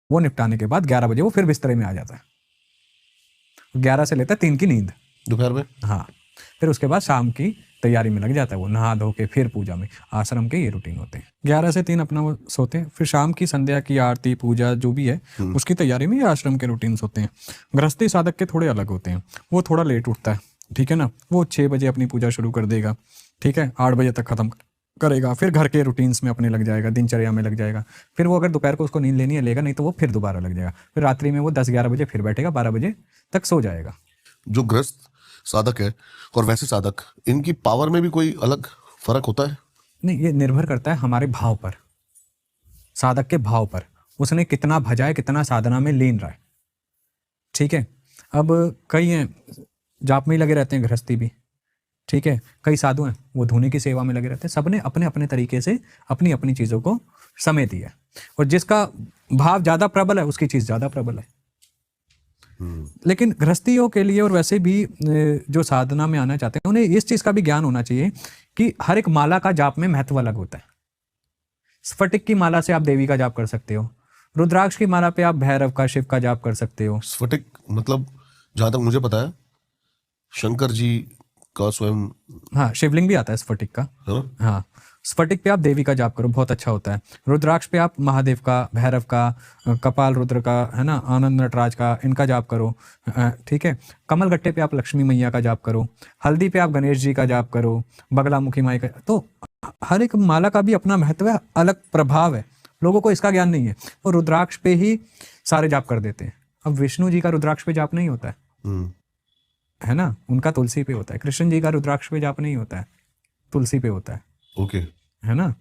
वो निपटाने के बाद 11 बजे वो फिर बिस्तरे में आ जाता है। 11 से लेता है 3 की नींद दोपहर में। हाँ, फिर उसके बाद शाम की तैयारी में लग जाता है वो, नहा धो के फिर पूजा में। आश्रम के ये रूटीन होते हैं। 11 से 3 अपना वो सोते हैं, फिर शाम की संध्या की आरती पूजा जो भी है उसकी तैयारी में ये आश्रम के रूटीन्स होते हैं। गृहस्थी साधक के थोड़े अलग होते हैं, वो थोड़ा लेट उठता है, ठीक है ना, वो 6 बजे अपनी पूजा शुरू कर देगा, ठीक है, 8 बजे तक खत्म करेगा, फिर घर के रूटीन्स में अपने लग जाएगा, दिनचर्या में लग जाएगा। फिर वो अगर दोपहर को उसको नींद लेनी है लेगा, नहीं तो वो फिर दोबारा लग जाएगा। फिर रात्रि में वो 10-11 बजे फिर बैठेगा, 12 बजे तक सो जाएगा। जो गृहस्थ साधक है और वैसे साधक, इनकी पावर में भी कोई अलग फर्क होता है? नहीं, ये निर्भर करता है हमारे भाव पर, साधक के भाव पर, उसने कितना भजा है, कितना साधना में लीन रहा है, ठीक है। अब कई हैं जाप में ही लगे रहते हैं, गृहस्थी भी, ठीक है, कई साधु हैं वो धोने की सेवा में लगे रहते हैं। सबने अपने अपने तरीके से अपनी अपनी चीज़ों को समय दिया है, और जिसका भाव ज़्यादा प्रबल है उसकी चीज़ ज़्यादा प्रबल है। लेकिन गृहस्थियों के लिए और वैसे भी जो साधना में आना चाहते हैं, उन्हें इस चीज़ का भी ज्ञान होना चाहिए कि हर एक माला का जाप में महत्व अलग होता है। स्फटिक की माला से आप देवी का जाप कर सकते हो, रुद्राक्ष की माला पे आप भैरव का, शिव का जाप कर सकते हो। स्फटिक मतलब, जहां तक मुझे पता है, शंकर जी का स्वयं, हाँ, शिवलिंग भी आता है स्फटिक का। हाँ, स्फटिक पे आप देवी का जाप करो, बहुत अच्छा होता है। रुद्राक्ष पे आप महादेव का, भैरव का, कपाल रुद्र का, है ना, आनंद नटराज का, इनका जाप करो, ठीक है। कमल गट्टे पे आप लक्ष्मी मैया का जाप करो, हल्दी पे आप गणेश जी का जाप करो, बगलामुखी माई का। तो हर एक माला का भी अपना महत्व है, अलग प्रभाव है। लोगों को इसका ज्ञान नहीं है, वो रुद्राक्ष पे ही सारे जाप कर देते हैं। अब विष्णु जी का रुद्राक्ष पे जाप नहीं होता है ना, उनका तुलसी पे होता है। कृष्ण जी का रुद्राक्ष पे जाप नहीं होता है, तुलसी पे होता है। ओके, है ना,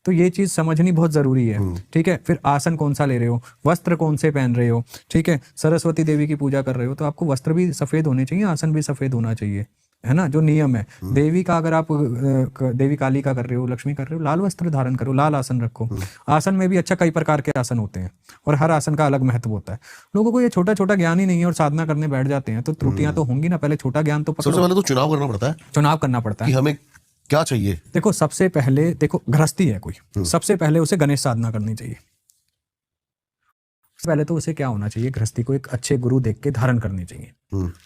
तो ये चीज समझनी बहुत जरूरी है, ठीक है। फिर आसन कौन सा ले रहे हो, वस्त्र कौन से पहन रहे हो, ठीक है। सरस्वती देवी की पूजा कर रहे हो तो आपको वस्त्र भी सफेद होने चाहिए, आसन भी सफेद होना चाहिए, है ना, जो नियम है। देवी का अगर आप देवी काली का कर रहे हो, लक्ष्मी कर रहे हो, लाल वस्त्र धारण करो, लाल आसन रखो। आसन में भी अच्छा कई प्रकार के आसन होते हैं और हर आसन का अलग महत्व होता है। लोगों को ये छोटा छोटा ज्ञान ही नहीं है और साधना करने बैठ जाते हैं, तो त्रुटियां तो होंगी ना। पहले छोटा ज्ञान तो सबसे पहले तो चुनाव करना पड़ता है, चुनाव करना पड़ता कि है हमें क्या चाहिए। देखो, सबसे पहले देखो, गृहस्थी है कोई, सबसे पहले उसे गणेश साधना करनी चाहिए। पहले तो उसे क्या होना चाहिए, गृहस्थी को एक अच्छे गुरु देख के धारण करनी चाहिए,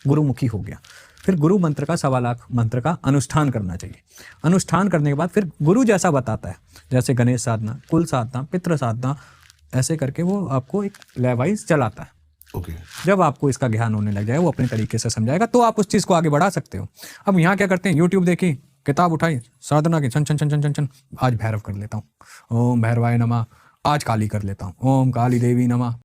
गुरुमुखी हो गया। फिर गुरु मंत्र का 1.25 लाख मंत्र का अनुष्ठान करना चाहिए। अनुष्ठान करने के बाद फिर गुरु जैसा बताता है, जैसे गणेश साधना, कुल साधना, पितृ साधना, ऐसे करके वो आपको एक लेवाइज चलाता है। जब आपको इसका ज्ञान होने लग जाए, वो अपने तरीके से समझाएगा, तो आप उस चीज़ को आगे बढ़ा सकते हो। अब यहाँ क्या करते हैं, यूट्यूब देखी, किताब उठाई, साधना की, छन छन छन छन छन छन, आज भैरव कर लेता हूँ, ओम भैरवाय नमः, आज काली कर लेता हूँ, ओम काली देवी नमः।